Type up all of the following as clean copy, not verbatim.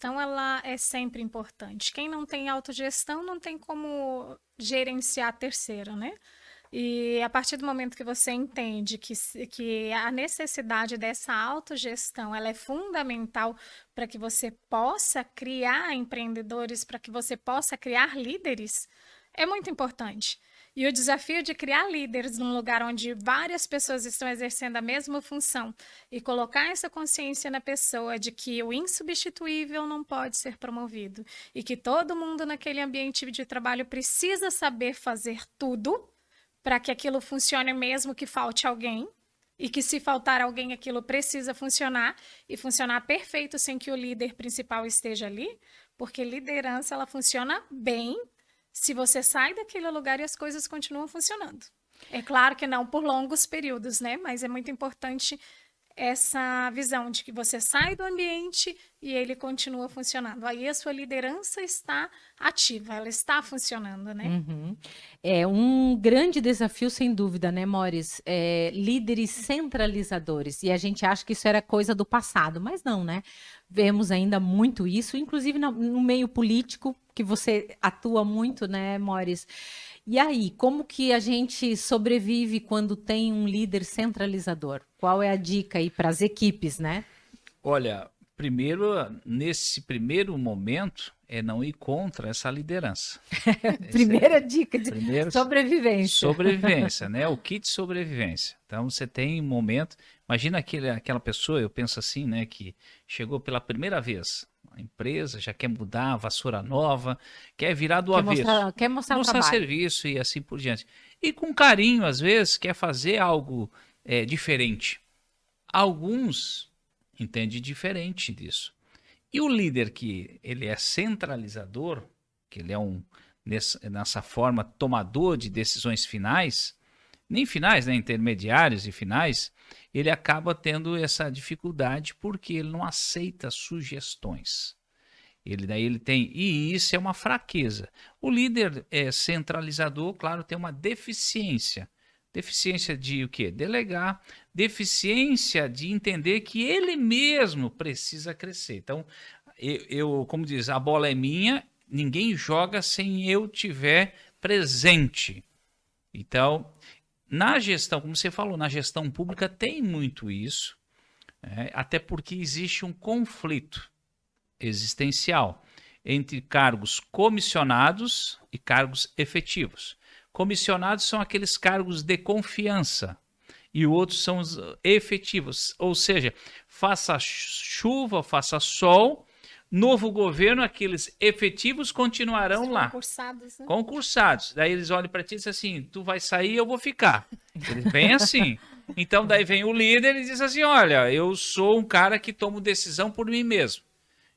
autogestão, ela é sempre importante. Quem não tem autogestão não tem como gerenciar terceiro, né? E a partir do momento que você entende que a necessidade dessa autogestão, ela é fundamental para que você possa criar empreendedores, para que você possa criar líderes, é muito importante. E o desafio de criar líderes num lugar onde várias pessoas estão exercendo a mesma função e colocar essa consciência na pessoa de que o insubstituível não pode ser promovido e que todo mundo naquele ambiente de trabalho precisa saber fazer tudo para que aquilo funcione mesmo que falte alguém, e que se faltar alguém aquilo precisa funcionar e funcionar perfeito sem que o líder principal esteja ali, porque liderança ela funciona bem se você sai daquele lugar e as coisas continuam funcionando. É claro que não por longos períodos, né? Mas é muito importante essa visão de que você sai do ambiente e ele continua funcionando. Aí a sua liderança está ativa, ela está funcionando, né? Uhum. É um grande desafio, sem dúvida, né, Maurício? Líderes centralizadores. E a gente acha que isso era coisa do passado, mas não, né? Vemos ainda muito isso, inclusive no meio político, que você atua muito, né, Maurício? E aí, como que a gente sobrevive quando tem um líder centralizador? Qual é a dica aí para as equipes, né? Olha, primeiro, nesse primeiro momento, é não ir contra essa liderança. Primeira dica de Primeiro, sobrevivência. sobrevivência, né? O kit sobrevivência. Então, você tem um momento... Imagina aquela pessoa, eu penso assim, né? Que chegou pela primeira vez a empresa, já quer mudar, vassoura nova, quer virar do avesso. Quer mostrar o Mostrar trabalho. serviço e assim por diante. E com carinho, às vezes, quer fazer algo diferente. Alguns entendem diferente disso. E o líder que ele é centralizador, que ele é nessa forma tomador de decisões finais, nem finais, né, intermediários e finais, ele acaba tendo essa dificuldade porque ele não aceita sugestões. Ele tem, e isso é uma fraqueza. O líder centralizador, claro, tem uma deficiência. Deficiência de o quê? Delegar, deficiência de entender que ele mesmo precisa crescer. Então, como diz, a bola é minha, ninguém joga sem eu tiver presente. Então, na gestão, como você falou, na gestão pública tem muito isso, até porque existe um conflito existencial entre cargos comissionados e cargos efetivos. Comissionados são aqueles cargos de confiança e outros são os efetivos, ou seja, faça chuva, faça sol, novo governo, aqueles efetivos continuarão lá. Concursados, né? Concursados. Daí eles olham para ti e dizem assim, tu vai sair, eu vou ficar. Eles vêm assim. Então daí vem o líder e diz assim, olha, eu sou um cara que tomo decisão por mim mesmo.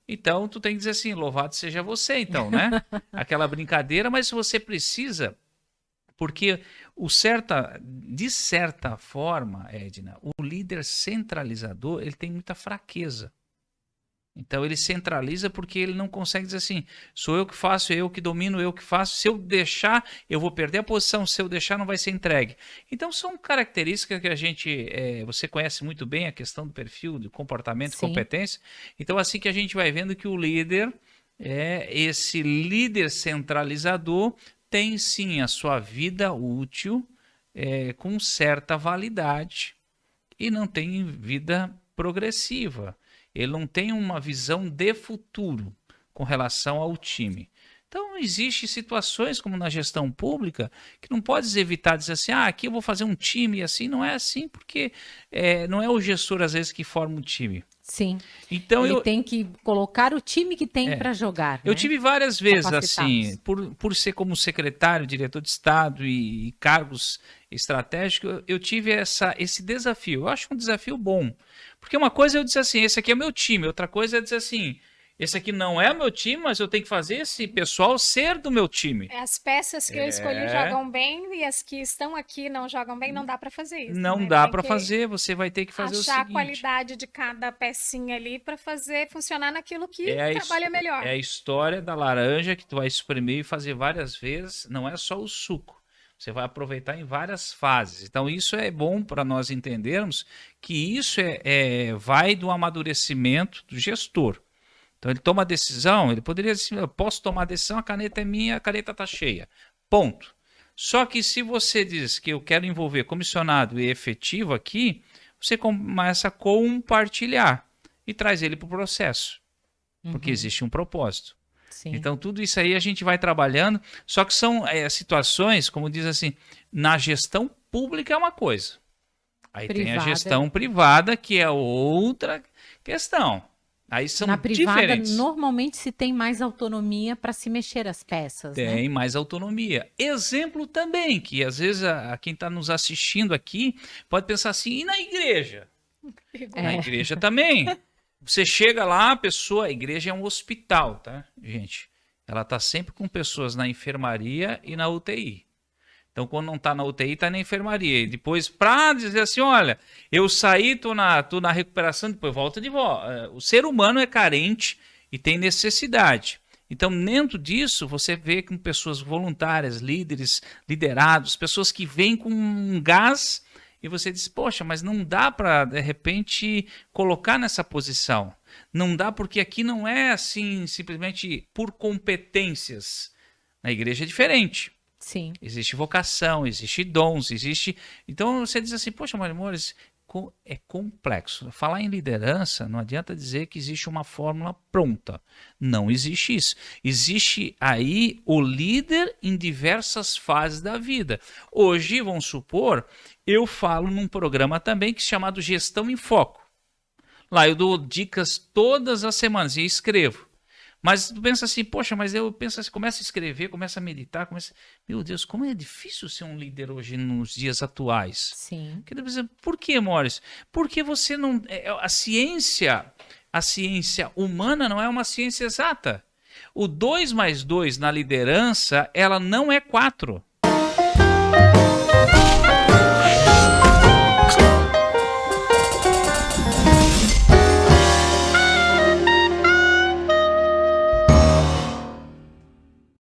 Então tu tem que dizer assim, louvado seja você então, né? Aquela brincadeira, mas você precisa, porque de certa forma, Edna, o líder centralizador, ele tem muita fraqueza. Então ele centraliza porque ele não consegue dizer assim, sou eu que faço, eu que domino, eu que faço, se eu deixar, eu vou perder a posição, se eu deixar não vai ser entregue. Então são características que a gente, você conhece muito bem a questão do perfil, do comportamento, Sim. competência, então assim que a gente vai vendo que o líder, esse líder centralizador, tem sim a sua vida útil com certa validade e não tem vida progressiva. Ele não tem uma visão de futuro com relação ao time. Então, existem situações como na gestão pública que não pode evitar dizer assim, aqui eu vou fazer um time e assim. Não é assim, porque não é o gestor, às vezes, que forma um time. Sim. Então, ele tem que colocar o time que tem para jogar. Eu né? tive várias vezes, assim, por ser como secretário, diretor de Estado e cargos estratégicos, eu tive esse desafio. Eu acho um desafio bom. Porque uma coisa é eu dizer assim, esse aqui é meu time. Outra coisa é dizer assim, esse aqui não é meu time, mas eu tenho que fazer esse pessoal ser do meu time. As peças que eu escolhi jogam bem e as que estão aqui não jogam bem, não dá para fazer isso. Não né? dá para fazer, você vai ter que fazer o seguinte. Achar a qualidade de cada pecinha ali para fazer funcionar naquilo que trabalha melhor. É a história da laranja que tu vai espremer e fazer várias vezes, não é só o suco. Você vai aproveitar em várias fases. Então, isso é bom para nós entendermos que isso vai do amadurecimento do gestor. Então ele toma a decisão, ele poderia dizer, eu posso tomar a decisão, a caneta é minha, a caneta está cheia. Ponto. Só que se você diz que eu quero envolver comissionado e efetivo aqui, você começa a compartilhar e traz ele para o processo. Porque existe um propósito. Sim. Então, tudo isso aí a gente vai trabalhando, só que são situações, como diz assim, na gestão pública é uma coisa. Aí tem a Privada. gestão privada, que é outra questão. Aí são Na privada, diferentes. normalmente se tem mais autonomia para se mexer as peças, né? Tem mais autonomia. Exemplo também, que às vezes quem está nos assistindo aqui pode pensar assim, e na igreja? Na igreja também. Você chega lá, a igreja é um hospital, tá, gente? Ela está sempre com pessoas na enfermaria e na UTI. Então, quando não está na UTI, está na enfermaria. E depois, para dizer assim, olha, eu saí, tô na recuperação, depois volta de volta. O ser humano é carente e tem necessidade. Então, dentro disso, você vê com pessoas voluntárias, líderes, liderados, pessoas que vêm com um gás e você diz, poxa, mas não dá para, de repente, colocar nessa posição. Não dá porque aqui não é assim, simplesmente por competências. Na igreja é diferente. Sim. Existe vocação, existe dons, existe... Então você diz assim, poxa, mas amores, é complexo. Falar em liderança, não adianta dizer que existe uma fórmula pronta. Não existe isso. Existe aí o líder em diversas fases da vida. Hoje, vamos supor, eu falo num programa também que é chamado Gestão em Foco. Lá eu dou dicas todas as semanas e escrevo. Mas tu pensa assim, poxa, mas eu penso assim, começa a escrever, começa a meditar, meu Deus, como é difícil ser um líder hoje nos dias atuais. Sim. Por que, Maurício? Porque você não... A ciência humana não é uma ciência exata. O 2 mais 2 na liderança, ela não é 4.